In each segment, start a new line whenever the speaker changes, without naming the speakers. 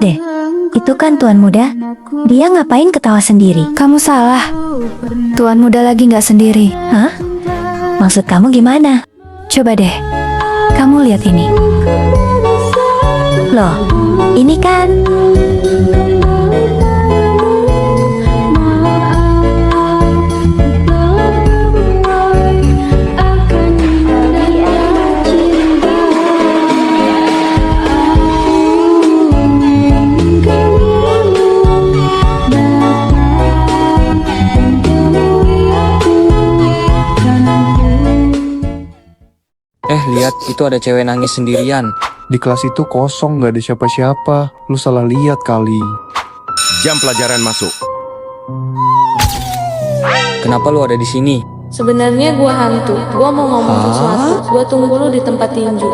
deh. Itu kan tuan muda. Dia ngapain ketawa sendiri?
Kamu salah. Tuan muda lagi nggak sendiri.
Hah? Maksud kamu gimana?
Coba deh, kamu lihat ini.
Loh, ini kan...
Lihat, itu ada cewek nangis sendirian.
Di kelas itu kosong, gak ada siapa-siapa. Lu salah lihat kali.
Jam pelajaran masuk.
Kenapa lu ada di sini?
Sebenarnya gua hantu. Gua mau ngomong sesuatu. Gua tunggu lu di tempat tinju.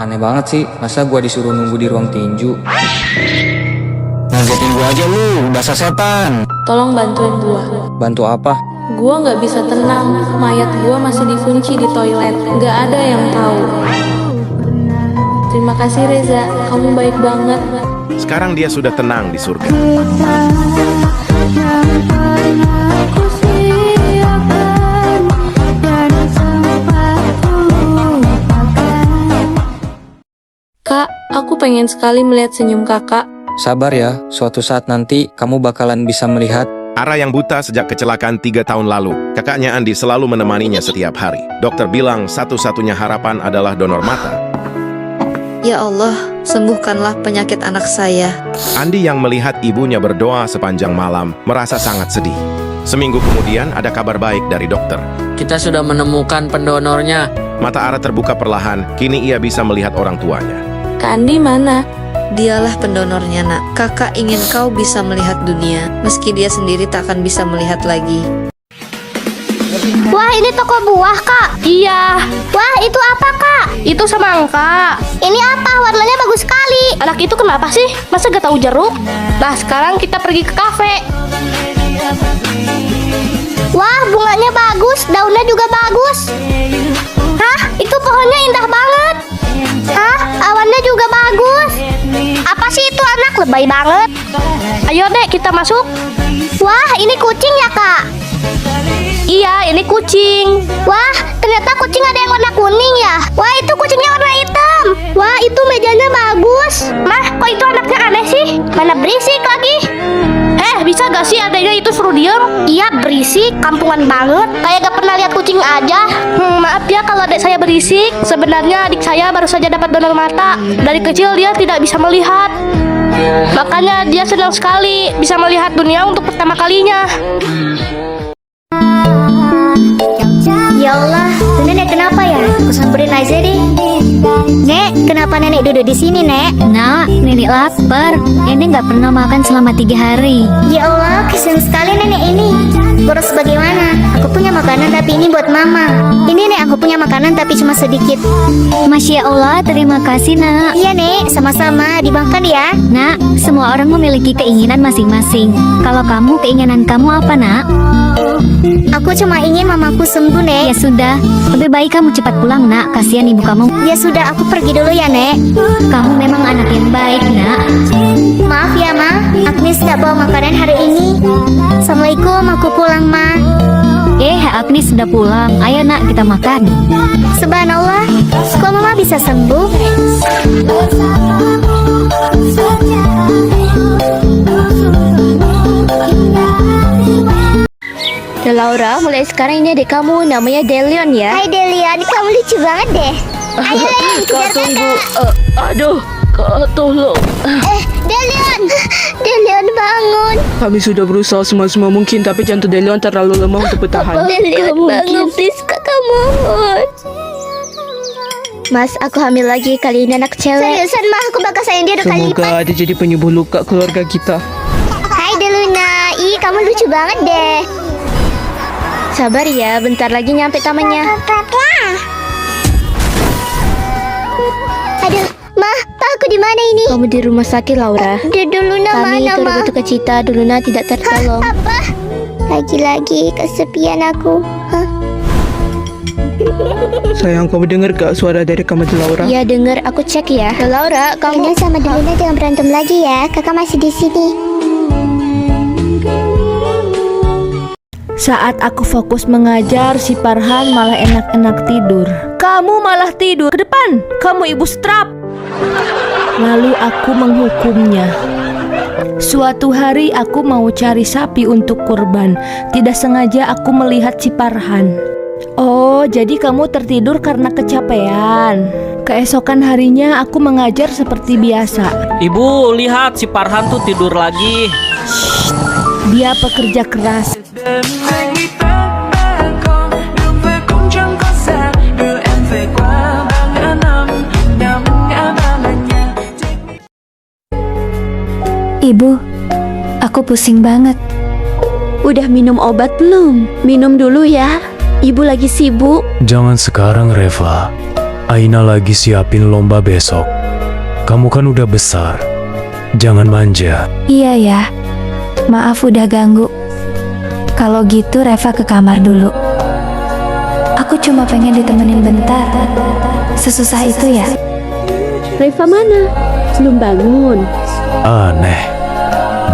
Aneh banget sih, masa gua disuruh nunggu di ruang tinju? Ngagetin gua aja lu, dasar setan.
Tolong bantuin gua.
Bantu apa?
Gua nggak bisa tenang. Mayat gua masih dikunci di toilet. Nggak ada yang tahu. Terima kasih Reza, kamu baik banget.
Sekarang dia sudah tenang di surga.
Kak, aku pengen sekali melihat senyum kakak.
Sabar ya, suatu saat nanti kamu bakalan bisa melihat.
Ara yang buta sejak kecelakaan 3 tahun lalu. Kakaknya Andi selalu menemaninya setiap hari. Dokter bilang satu-satunya harapan adalah donor mata.
Ya Allah, sembuhkanlah penyakit anak saya.
Andi yang melihat ibunya berdoa sepanjang malam merasa sangat sedih. Seminggu kemudian ada kabar baik dari dokter.
Kita sudah menemukan pendonornya.
Mata Ara terbuka perlahan, kini ia bisa melihat orang tuanya.
Kak Andi mana?
Dialah pendonornya, nak. Kakak ingin kau bisa melihat dunia, meski dia sendiri tak akan bisa melihat lagi.
Wah, ini toko buah, Kak.
Iya.
Wah, itu apa, Kak?
Itu semangka.
Ini apa? Warnanya bagus sekali.
Anak itu kenapa sih? Masa gak tahu jeruk? Nah, sekarang kita pergi ke kafe.
Wah, bunganya bagus, daunnya juga bagus. Hah, itu pohonnya indah banget. Hah, awannya juga bagus. Apa sih itu, anak lebay banget?
Ayo dek, kita masuk.
Wah, ini kucing ya, Kak?
Iya, ini kucing.
Wah, ternyata kucing ada yang warna kuning ya. Wah, itu kucingnya warna hitam. Wah, itu mejanya bagus.
Mah, kok itu anaknya aneh sih?
Mana berisik lagi.
Bisa gak sih adanya itu suruh diem?
Iya, berisik, kampungan banget. Kayak gak pernah lihat kucing aja.
Maaf ya kalau adik saya berisik. Sebenarnya adik saya baru saja dapat donor mata. Dari kecil dia tidak bisa melihat. Makanya dia senang sekali bisa melihat dunia untuk pertama kalinya.
Ya Allah, nenek kenapa ya? Aku samperin aja deh. Nek, kenapa nenek duduk di sini, Nek?
Nak, nenek lapar. Nenek nggak pernah makan selama 3 hari.
Ya Allah, kasihan sekali nenek ini. Boros bagaimana? Aku punya makanan tapi ini buat mama. Ini Nek, aku punya makanan tapi cuma sedikit.
Masya Allah, terima kasih nak.
Iya Nek, sama-sama. Dimakan ya.
Nak, semua orang memiliki keinginan masing-masing. Kalau kamu, keinginan kamu apa nak?
Aku cuma ingin mamaku sembuh, Nek.
Ya sudah, lebih baik kamu cepat pulang nak. Kasihan ibu kamu.
Ya sudah, aku pergi dulu ya, Nek.
Kamu memang anak yang baik nak.
Maaf ya, Ma. Agnes gak bawa makanan hari ini. Assalamualaikum, aku pulang, Ma.
Agnes sudah pulang. Ayo nak, kita makan.
Subhanallah, kok Mama bisa sembuh?
Laura, mulai sekarang ini adik kamu namanya Delion ya.
Hai Delion, kamu lucu banget deh. Ayo,
Kak tunggu. Aduh, Kak tolong.
Delion, Delion bangun.
Kami sudah berusaha semua mungkin, tapi jantung Delion terlalu lemah untuk bertahan.
Delion bangun, please kakak mohon.
Mas, aku hamil lagi. Kali ini anak cewek.
Seriusan mah, aku bakal sayang dia 2 kali lipat.
Semoga ada jadi penyembuh luka keluarga kita.
Hai Deluna, ih kamu lucu banget deh.
Sabar ya, bentar lagi nyampe tamannya.
Aduh, Mah, aku di mana ini?
Kamu di rumah sakit, Laura.
Deluna
Kami
mana,
turut
Mah?
berduka cita, Deluna tidak tertolong.
Apa? Lagi-lagi kesepian aku. Hah?
Sayang, kamu dengar gak suara dari kamar Laura?
Ya denger, aku cek ya. Laura, kamu sama Delina jangan berantem lagi ya. Kakak masih di sini.
Saat aku fokus mengajar, si Farhan malah enak-enak tidur. Kamu malah tidur ke depan. Kamu ibu strap. Lalu aku menghukumnya. Suatu hari aku mau cari sapi untuk kurban. Tidak sengaja aku melihat si Farhan. Oh, jadi kamu tertidur karena kecapean. Keesokan harinya aku mengajar seperti biasa.
Ibu, lihat si Farhan tuh tidur lagi.
Dia pekerja keras. Ibu, aku pusing banget.
Udah minum obat belum? Minum dulu ya. Ibu lagi sibuk.
Jangan sekarang, Reva. Aina lagi siapin lomba besok. Kamu kan udah besar. Jangan manja.
Iya ya. Maaf udah ganggu. Kalau gitu Reva ke kamar dulu. Aku cuma pengen ditemenin bentar. Sesusah itu ya?
Reva mana? Belum bangun.
Aneh.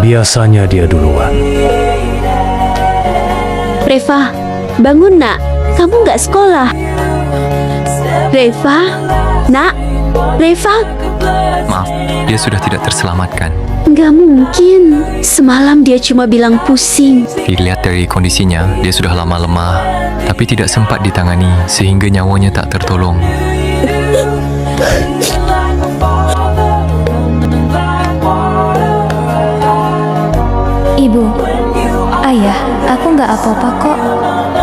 Biasanya dia duluan.
Reva, bangun nak. Kamu nggak sekolah. Reva, nak. Reva.
Maaf, dia sudah tidak terselamatkan.
Nggak mungkin. Semalam dia cuma bilang pusing.
Dilihat dari kondisinya, dia sudah lama lemah, tapi tidak sempat ditangani sehingga nyawanya tak tertolong.
Ibu, ayah, aku nggak apa-apa kok.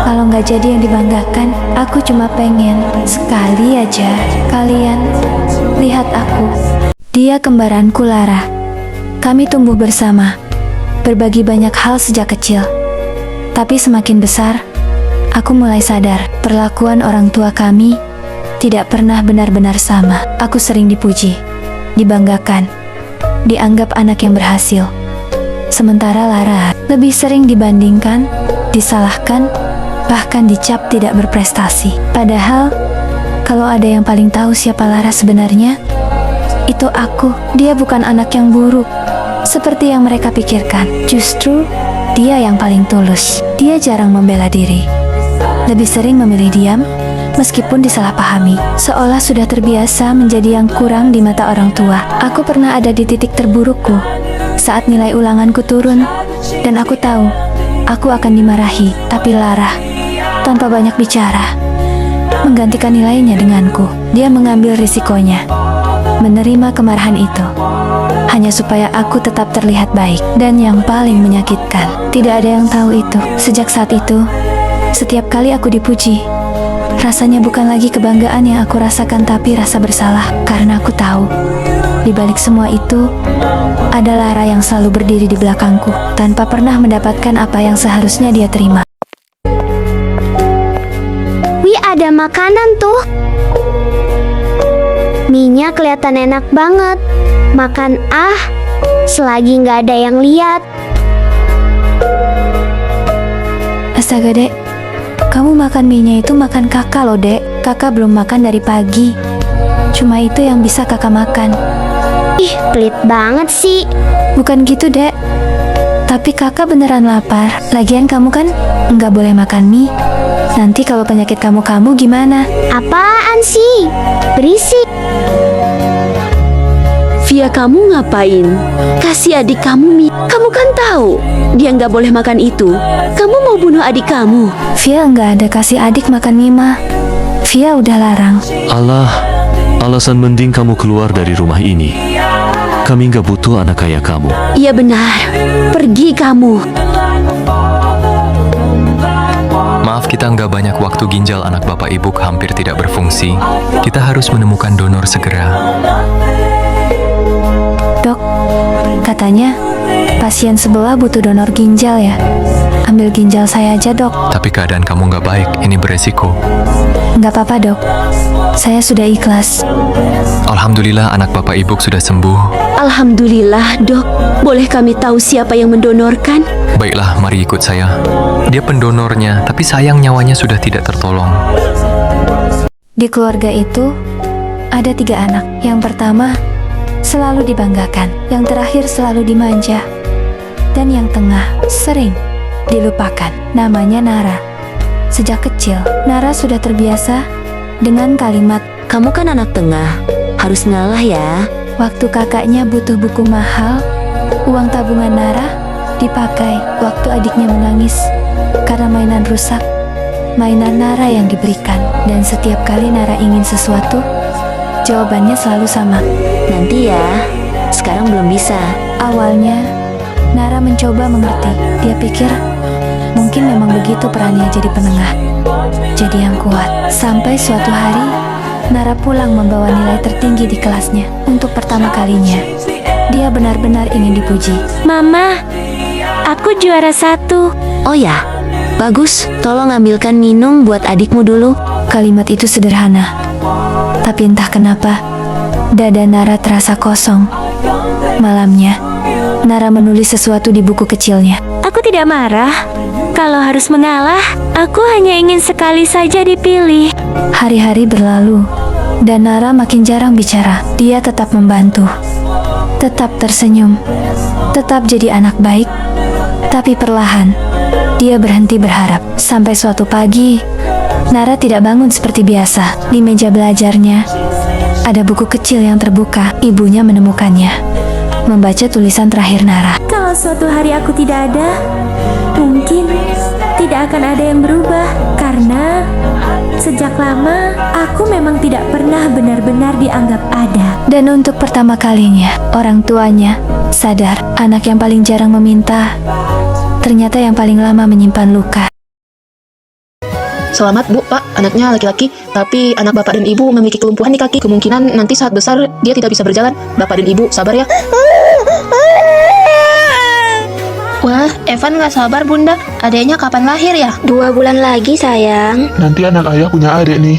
Kalau nggak jadi yang dibanggakan, aku cuma pengen sekali aja kalian lihat aku. Dia kembaranku Lara. Kami tumbuh bersama, berbagi banyak hal sejak kecil. Tapi semakin besar, aku mulai sadar perlakuan orang tua kami tidak pernah benar-benar sama. Aku sering dipuji, dibanggakan, dianggap anak yang berhasil. Sementara Lara lebih sering dibandingkan, disalahkan, bahkan dicap tidak berprestasi. Padahal, kalau ada yang paling tahu siapa Lara sebenarnya, itu aku. Dia bukan anak yang buruk, seperti yang mereka pikirkan. Justru, dia yang paling tulus. Dia jarang membela diri. Lebih sering memilih diam, meskipun disalahpahami. Seolah sudah terbiasa menjadi yang kurang di mata orang tua. Aku pernah ada di titik terburukku, saat nilai ulanganku turun, dan aku tahu, aku akan dimarahi. Tapi Lara, tanpa banyak bicara, menggantikan nilainya denganku. Dia mengambil risikonya, menerima kemarahan itu, hanya supaya aku tetap terlihat baik. Dan yang paling menyakitkan, tidak ada yang tahu itu. Sejak saat itu, setiap kali aku dipuji, rasanya bukan lagi kebanggaan yang aku rasakan, tapi rasa bersalah. Karena aku tahu, di balik semua itu, ada Lara yang selalu berdiri di belakangku, tanpa pernah mendapatkan apa yang seharusnya dia terima.
Wih, ada makanan tuh. Mie-nya kelihatan enak banget. Makan selagi nggak ada yang lihat.
Astaga dek, kamu makan mie-nya itu makan kakak loh dek. Kakak belum makan dari pagi. Cuma itu yang bisa kakak makan.
Ih, pelit banget sih.
Bukan gitu dek, tapi kakak beneran lapar. Lagian kamu kan nggak boleh makan mie. Nanti kalau penyakit kamu gimana?
Apaan sih? Berisik. Via, kamu ngapain? Kasih adik kamu mie. Kamu kan tahu dia nggak boleh makan itu. Kamu mau bunuh adik kamu?
Via nggak ada kasih adik makan mie mah. Via udah larang.
Allah, alasan mending kamu keluar dari rumah ini. Kami nggak butuh anak kayak kamu.
Iya benar. Pergi kamu.
Maaf, kita nggak banyak waktu. Ginjal anak bapak ibu hampir tidak berfungsi. Kita harus menemukan donor segera.
Dok, katanya pasien sebelah butuh donor ginjal ya. Ambil ginjal saya aja, dok.
Tapi keadaan kamu nggak baik, ini beresiko.
Nggak apa-apa, dok. Saya sudah ikhlas.
Alhamdulillah anak Bapak Ibu sudah sembuh.
Alhamdulillah, dok. Boleh kami tahu siapa yang mendonorkan?
Baiklah, mari ikut saya. Dia pendonornya, tapi sayang nyawanya sudah tidak tertolong.
Di keluarga itu, ada 3 anak. Yang pertama, selalu dibanggakan. Yang terakhir selalu dimanja. Dan yang tengah, sering dilupakan. Namanya Nara. Sejak kecil, Nara sudah terbiasa dengan kalimat,
Kamu kan anak tengah, harus ngalah ya.
waktu kakaknya butuh buku mahal, uang tabungan Nara dipakai waktu adiknya menangis karena mainan rusak. Mainan Nara yang diberikan, dan setiap kali Nara ingin sesuatu, jawabannya selalu sama.
Nanti ya, sekarang belum bisa.
Awalnya, Nara mencoba mengerti. Dia pikir, mungkin memang begitu perannya jadi penengah, jadi yang kuat. Sampai suatu hari, Nara pulang membawa nilai tertinggi di kelasnya. Untuk pertama kalinya, dia benar-benar ingin dipuji.
Mama, aku juara 1. Oh ya, bagus. Tolong ambilkan minum buat adikmu dulu.
Kalimat itu sederhana, tapi entah kenapa, dada Nara terasa kosong. Malamnya, Nara menulis sesuatu di buku kecilnya.
Aku tidak marah. Kalau harus mengalah, aku hanya ingin sekali saja dipilih.
Hari-hari berlalu, dan Nara makin jarang bicara. Dia tetap membantu, tetap tersenyum, tetap jadi anak baik. Tapi perlahan, dia berhenti berharap. Sampai suatu pagi, Nara tidak bangun seperti biasa. Di meja belajarnya, ada buku kecil yang terbuka. Ibunya menemukannya, membaca tulisan terakhir Nara.
Kalau suatu hari aku tidak ada, mungkin tidak akan ada yang berubah. Karena sejak lama, aku memang tidak pernah benar-benar dianggap ada.
Dan untuk pertama kalinya, orang tuanya sadar anak yang paling jarang meminta, ternyata yang paling lama menyimpan luka.
Selamat Bu, Pak, anaknya laki-laki, tapi anak Bapak dan Ibu memiliki kelumpuhan di kaki. Kemungkinan nanti saat besar dia tidak bisa berjalan. Bapak dan Ibu sabar ya. Wah, Evan nggak sabar Bunda. Adiknya kapan lahir ya?
2 bulan lagi sayang.
Nanti anak ayah punya adik nih.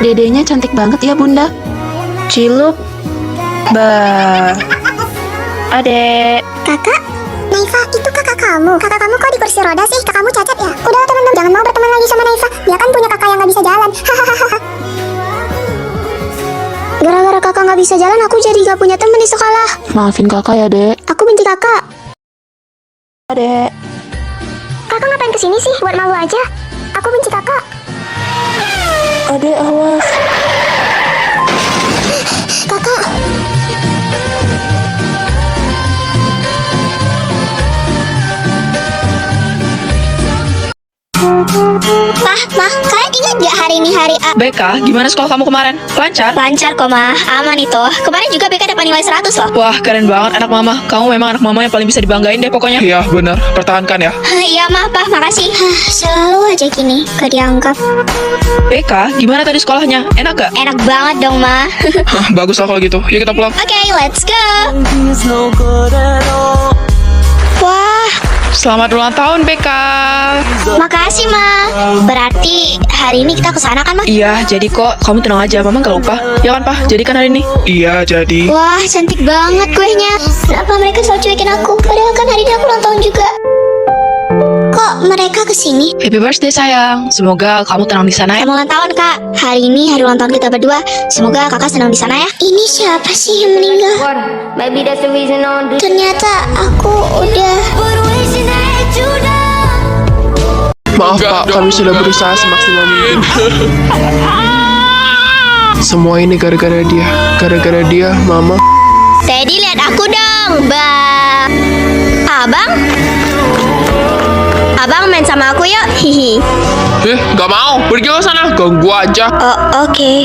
Dedenya cantik banget ya Bunda. Cilup. Bah. Adek.
Kakak, Naifa, itu kakak kamu. Kakak kamu kok di kursi roda sih? Kakakmu cacat ya? Udah teman-teman, jangan mau berteman lagi sama Naifa. Dia kan punya kakak yang nggak bisa jalan. Gara-gara kakak nggak bisa jalan, aku jadi nggak punya teman di sekolah.
Maafin kakak ya, Dek.
Aku benci kakak.
Adek.
Kakak ngapain kesini sih? Buat malu aja. Aku benci kakak.
Adek, awas.
Kakak. Mah, kalian ingat gak hari ini hari A?
Beka, gimana sekolah kamu kemarin? Lancar?
Lancar kok, Mah. Aman itu. Kemarin juga Beka dapat nilai 100 loh.
Wah, keren banget anak mama. Kamu memang anak mama yang paling bisa dibanggain deh pokoknya.
Iya benar, pertahankan ya.
Iya, Mah, Pah, makasih. Selalu aja gini, gak dianggap.
Beka, gimana tadi sekolahnya? Enak gak?
Enak banget dong, Mah.
Bagus lah kalau gitu. Yuk kita pulang.
Oke, let's go. Wah,
Selamat ulang tahun, Beka.
makasih, Ma. Berarti hari ini kita kesana kan, Ma?
Iya, jadi kok. Kamu tenang aja, mama gak lupa. Ya kan, Pak? Jadi kan hari ini?
Iya jadi.
Wah, cantik banget kuenya. Kenapa mereka selalu cuekin aku? Padahal kan hari ini aku ulang tahun juga. Kok mereka kesini?
Happy birthday, sayang. Semoga kamu tenang di sana ya.
Selamat ulang tahun, Kak. Hari ini hari ulang tahun kita berdua. Semoga kakak senang di sana ya. Ini siapa sih yang meninggal? Ternyata aku udah...
Maaf Pak, kami sudah berusaha semaksimal mungkin. Semua ini gara-gara dia. Gara-gara dia, Mama.
Teddy, lihat aku dong, Bang. Abang? Abang main sama aku yuk. Hihi.
Gak mau. Pergi ke sana. Ganggu aja.
Oh, oke.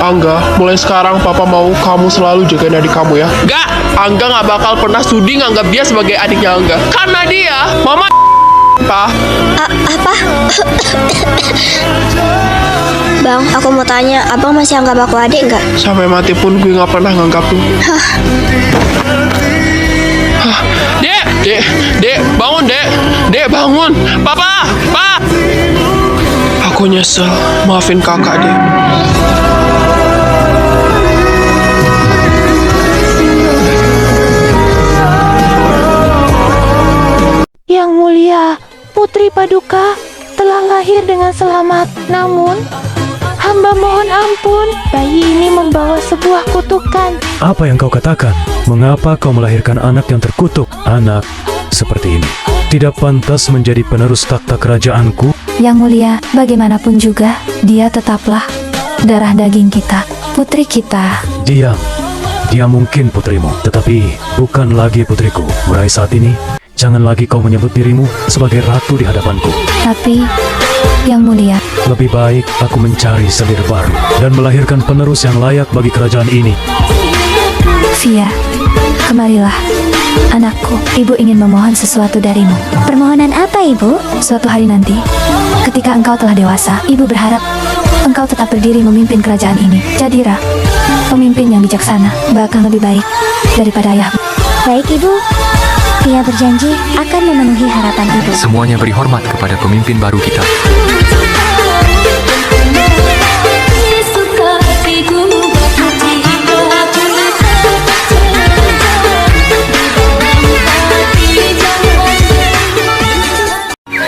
Angga, mulai sekarang Papa mau kamu selalu jagain adik kamu ya. Gak, Angga gak bakal pernah sudi nganggap dia sebagai adiknya Angga. Karena dia, Mama Pak.
Apa? Bang, aku mau tanya, abang masih anggap aku adik nggak?
Sampai mati pun gue gak pernah nganggap lu. Dek, bangun, Dek. Dek, bangun. Papa, Pak. Aku nyesel. Maafin kakak, Dek.
Yang mulia, Putri Paduka telah lahir dengan selamat. Namun, hamba mohon ampun, bayi ini membawa sebuah kutukan.
Apa yang kau katakan? Mengapa kau melahirkan anak yang terkutuk? Anak seperti ini tidak pantas menjadi penerus takhta kerajaanku.
Yang mulia, bagaimanapun juga, dia tetaplah darah daging kita, putri kita.
Dia mungkin putrimu, tetapi bukan lagi putriku. Mulai saat ini, jangan lagi kau menyebut dirimu sebagai ratu di hadapanku.
Tapi, Yang mulia,
lebih baik aku mencari selir baru dan melahirkan penerus yang layak bagi kerajaan ini.
Via, kemarilah. Anakku, ibu ingin memohon sesuatu darimu.
Permohonan apa, Ibu?
Suatu hari nanti, ketika engkau telah dewasa, ibu berharap engkau tetap berdiri memimpin kerajaan ini. Jadilah pemimpin yang bijaksana, bahkan lebih baik daripada ayahmu.
Baik, Ibu. Dia berjanji akan memenuhi harapan Ibu.
Semuanya beri hormat kepada pemimpin baru kita.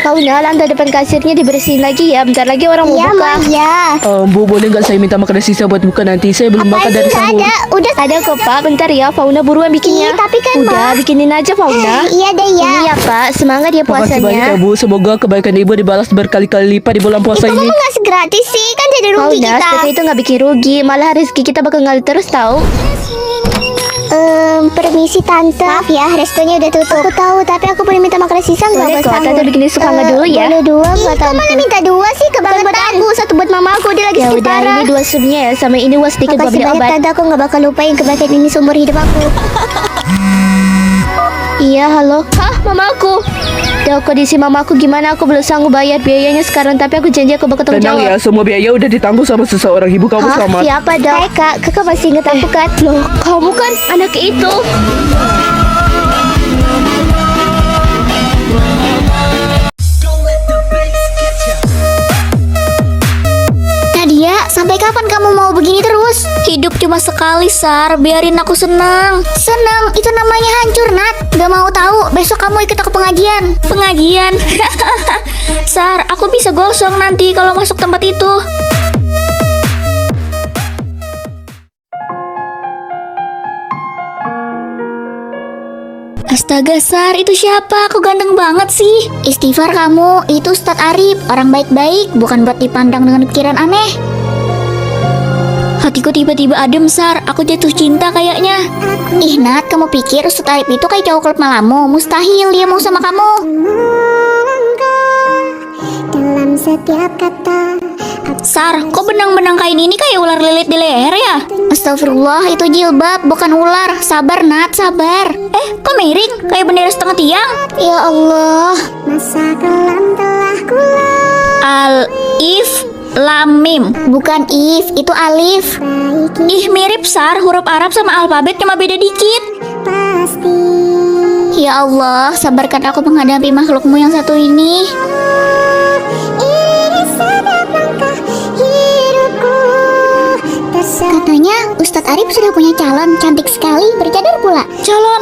Fauna, lantai depan kasirnya dibersihin lagi ya. Bentar lagi orang mau buka.
Bu, boleh nggak saya minta makanan sisa buat buka nanti? Saya belum makan dari sahur.
Udah ada kok, Pak. Bentar ya, Fauna buruan bikinnya.
Tapi kan,
udah, bikinin aja, Fauna.
Iya deh ya.
Ini ya, Pak. Semangat ya
Makasih banyak ya,
puasanya.
Bu. Semoga kebaikan Ibu dibalas berkali-kali lipat di bulan puasa ini.
Kamu ngasih gratis sih, kan jadi rugi
Fauna,
kita.
seperti itu nggak bikin rugi. Malah rezeki kita bakal ngalir terus, tahu?
Permisi tante. Maaf ya, restonya udah tutup. Aku tahu, tapi aku boleh minta makanan sisa nggak
Boleh
buat
kok,
sahur?
Tante bikinin sup hangat dulu ya.
Boleh dua buat tante. Malah minta dua sih, kebangetan. Aku satu buat mama aku, dia lagi
Ya
sakit
udah,
parah.
ini 2 supnya ya, sama ini was sedikit buat
Makasih
beli
banyak
obat.
tante, aku nggak bakal lupain kebaikan ini seumur hidup aku.
Iya, halo. Hah, mamaku. Tuh, kondisi mamaku gimana? Aku belum sanggup bayar biayanya sekarang, tapi aku janji aku bakal tanggung
Tenang
jawab.
ya, semua biaya udah ditanggung sama seseorang. Ibu kamu
Hah,
selamat.
siapa dong? Hai kak, kakak masih inget aku kan? Loh, kamu kan anak itu.
Nadia, sampai kapan kamu mau begini terus? Hidup cuma sekali, Sar. Biarin aku senang. Senang? Itu namanya hancur, Nat. Gak mau tahu. Besok kamu ikut aku pengajian. Pengajian? Sar, aku bisa gosong nanti kalau masuk tempat itu. Astaga, Sar, itu siapa? Kok ganteng banget sih? Istighfar kamu, itu Ustadz Arif. Orang baik-baik, bukan buat dipandang dengan pikiran aneh. Hatiku tiba-tiba adem, Sar. Aku jatuh cinta kayaknya. Ih, Nat, kamu pikir Ustadz Arif itu kayak cowok klub malamu? Mustahil dia mau sama kamu. Dalam setiap kata. Sar, kok benang-benang kain ini kayak ular lilit di leher ya? Astagfirullah, itu jilbab, bukan ular. Sabar, Nat, sabar. Kok miring? Kayak bendera setengah tiang. Ya Allah. Masa kelam telah Alif Lam Mim. Bukan if, itu alif. Ih, mirip, Sar. Huruf Arab sama alfabet cuma beda dikit. Pasti. Ya Allah, sabarkan aku menghadapi makhlukmu yang satu ini. Katanya Ustadz Arif sudah punya calon cantik sekali, bercadar pula. Calon.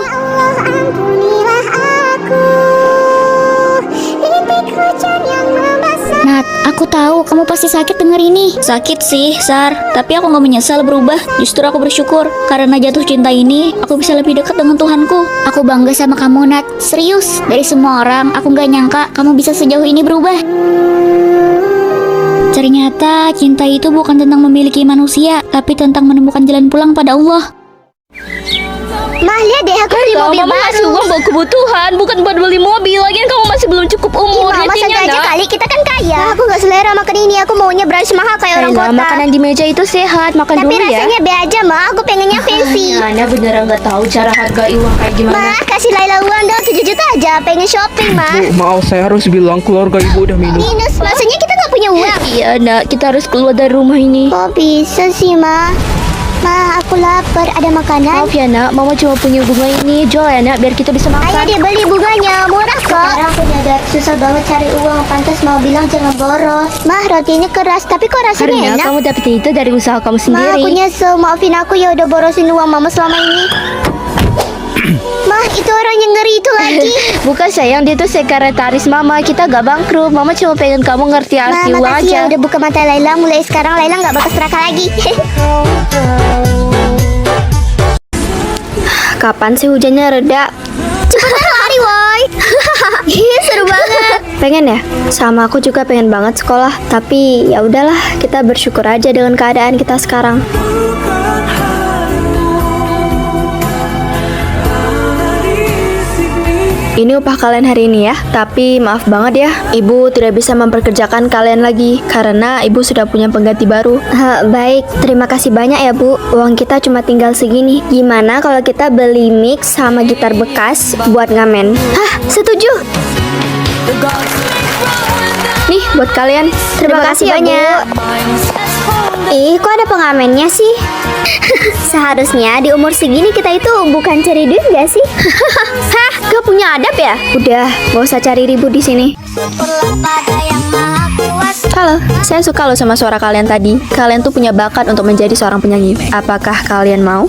Nat, aku tahu kamu pasti sakit denger ini. Sakit sih, Sar. Tapi aku gak menyesal berubah. Justru aku bersyukur. Karena jatuh cinta ini, aku bisa lebih dekat dengan Tuhanku. Aku bangga sama kamu, Nat. Serius. Dari semua orang, aku gak nyangka kamu bisa sejauh ini berubah. Ternyata cinta itu bukan tentang memiliki manusia, tapi tentang menemukan jalan pulang pada Allah. Mah, lihat deh, aku beli mobil
Mama ngasih
baru.
uang buat kebutuhan, bukan buat beli mobil. Lagian kamu masih belum cukup umur.
Mama
Jadinya,
santai aja
Nak.
kali, kita kan kaya. Aku gak selera makan ini, aku maunya brunch mahal kayak orang
Ayolah,
kota.
makanan di meja itu sehat, makan
Tapi
dulu ya.
rasanya be aja, Ma. Aku pengennya fancy.
Ana beneran nggak tahu cara hargai uang kayak gimana.
Ma, kasih Laila uang dong 7 juta aja, pengen shopping, Ma.
Bu, maaf saya harus bilang keluarga Ibu udah minum.
Minus, maksudnya kita gak punya uang.
Iya, Nak, kita harus keluar dari rumah ini.
Kok bisa sih, Ma? Ma, aku lapar. Ada makanan?
Maaf ya nak, mama cuma punya bunga ini. Jual ya nak, biar kita bisa makan.
Ayo deh beli bunganya, murah kok. Sekarang aku nyadar susah banget cari uang. Pantas mau bilang jangan boros. Mah, rotinya keras, tapi kok rasanya
Karena
enak?
kamu dapet itu dari usaha kamu
Ma,
sendiri.
aku nyesel. Maafin aku ya udah borosin uang mama selama ini. Mah, itu orang yang ngeri itu lagi.
Bukan sayang, dia tuh sekretaris mama. Kita gak bangkrut. Mama cuma pengen kamu ngerti
Ma,
arti uang
makasih
aja.
ya udah buka mata Laila. Mulai sekarang Laila nggak bakal serakah lagi.
Kapan sih hujannya reda?
Cepetan lari, woi. Seru banget.
Pengen ya? Sama aku juga pengen banget sekolah. Tapi ya udahlah, kita bersyukur aja dengan keadaan kita sekarang. Ini upah kalian hari ini ya. Tapi maaf banget ya, ibu tidak bisa memperkerjakan kalian lagi karena ibu sudah punya pengganti baru. Baik, terima kasih banyak ya bu. Uang kita cuma tinggal segini. Gimana kalau kita beli mic sama gitar bekas buat ngamen? Hah, setuju. Nih buat kalian. Terima kasih banyak. Ih, kok ada pengamennya sih? Seharusnya di umur segini kita itu bukan cari duit gak sih? Hah, gak punya adab ya? Udah, gak usah cari ribut di sini. Halo, saya suka loh sama suara kalian tadi. Kalian tuh punya bakat untuk menjadi seorang penyanyi. Apakah kalian mau?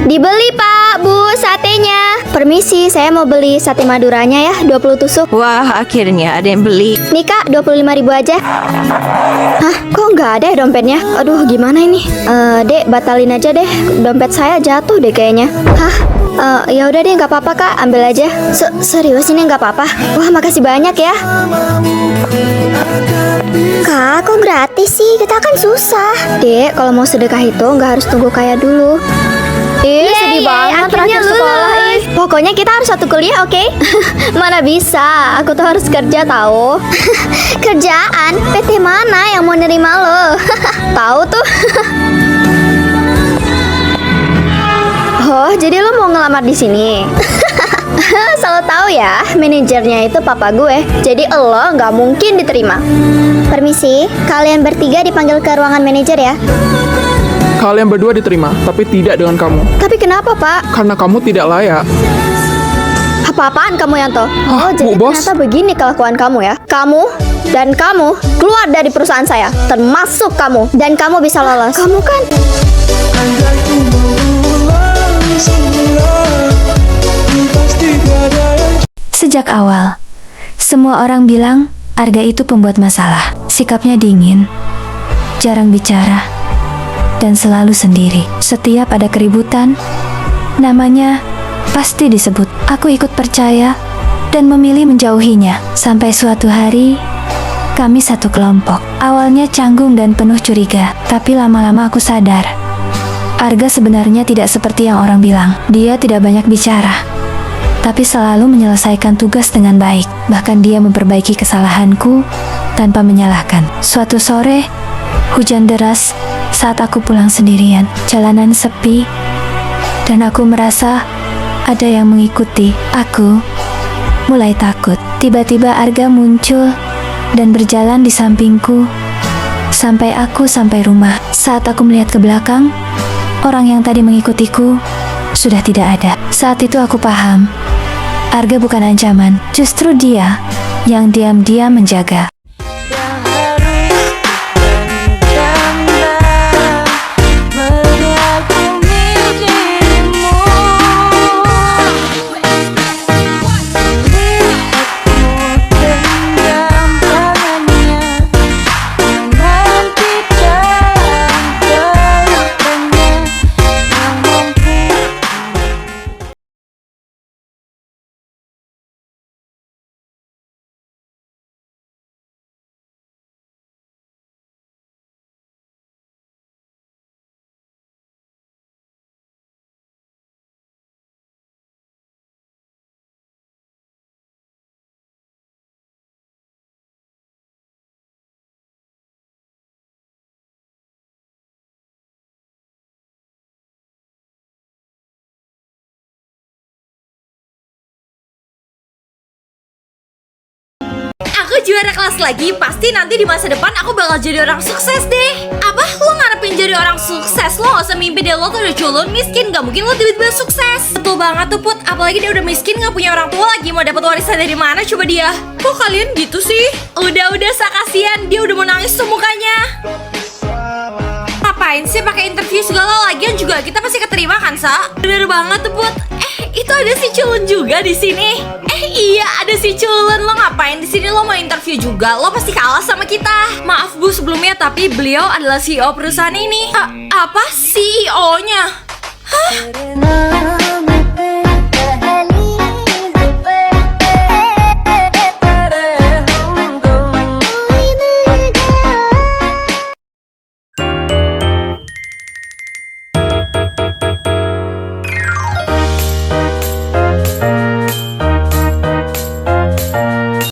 Dibeli pak, bu, satenya. Permisi, saya mau beli sate maduranya ya, 20 tusuk.
Wah, akhirnya ada yang beli.
Nih kak, 25.000 aja. Hah, kok nggak ada ya dompetnya? Aduh, gimana ini? Dek, batalin aja deh. Dompet saya jatuh deh kayaknya. Hah? Ya udah deh, nggak apa-apa kak, ambil aja. Serius ini nggak apa-apa? Wah, makasih banyak ya. Kak, kok gratis sih? Kita kan susah. Dek, kalau mau sedekah itu nggak harus tunggu kaya dulu. Sedih banget terakhir sekolah. Pokoknya kita harus satu kuliah, oke? Mana bisa, aku tuh harus kerja tahu. Kerjaan? PT mana yang mau nerima lo? Tahu tuh. Oh, jadi lo mau ngelamar di sini? Selalu tahu ya, manajernya itu papa gue. Jadi lo nggak mungkin diterima. Permisi, kalian bertiga dipanggil ke ruangan manajer ya.
Kalian berdua diterima, tapi tidak dengan kamu.
Tapi kenapa, Pak?
Karena kamu tidak layak.
Apa-apaan kamu, Yanto? Oh, jadi
Bu Bos.
ternyata begini kelakuan kamu ya. Kamu dan kamu keluar dari perusahaan saya, termasuk kamu. Dan kamu bisa lolos. Kamu kan...
Sejak awal, semua orang bilang Arga itu pembuat masalah. Sikapnya dingin, jarang bicara, dan selalu sendiri. Setiap ada keributan, namanya pasti disebut. Aku ikut percaya dan memilih menjauhinya. Sampai suatu hari, kami satu kelompok. Awalnya canggung dan penuh curiga, tapi lama-lama aku sadar. Arga sebenarnya tidak seperti yang orang bilang. Dia tidak banyak bicara, tapi selalu menyelesaikan tugas dengan baik. Bahkan dia memperbaiki kesalahanku tanpa menyalahkan. Suatu sore, hujan deras saat aku pulang sendirian. Jalanan sepi, dan aku merasa ada yang mengikuti. Aku mulai takut. Tiba-tiba Arga muncul dan berjalan di sampingku sampai aku sampai rumah. Saat aku melihat ke belakang, orang yang tadi mengikutiku sudah tidak ada. Saat itu aku paham, Arga bukan ancaman, justru dia yang diam-diam menjaga.
aku juara kelas lagi, pasti nanti di masa depan aku bakal jadi orang sukses deh. Apa? Lo ngarepin jadi orang sukses? Lo gak usah mimpi deh, lo tuh udah culun miskin, gak mungkin lo tiba-tiba sukses. Betul banget tuh Put, apalagi dia udah miskin, gak punya orang tua lagi, mau dapat warisan dari mana coba dia? Kok kalian gitu sih? Udah kasihan, dia udah mau nangis tuh mukanya. Ngapain sih pakai interview segala, lagian juga kita pasti keterima kan, Sa? Bener banget tuh Put. Itu ada si Culun juga di sini. Iya, ada si Culun. Lo ngapain di sini? Lo mau interview juga? Lo pasti kalah sama kita. Maaf Bu sebelumnya, tapi beliau adalah CEO perusahaan ini. Apa? CEO-nya? Hah?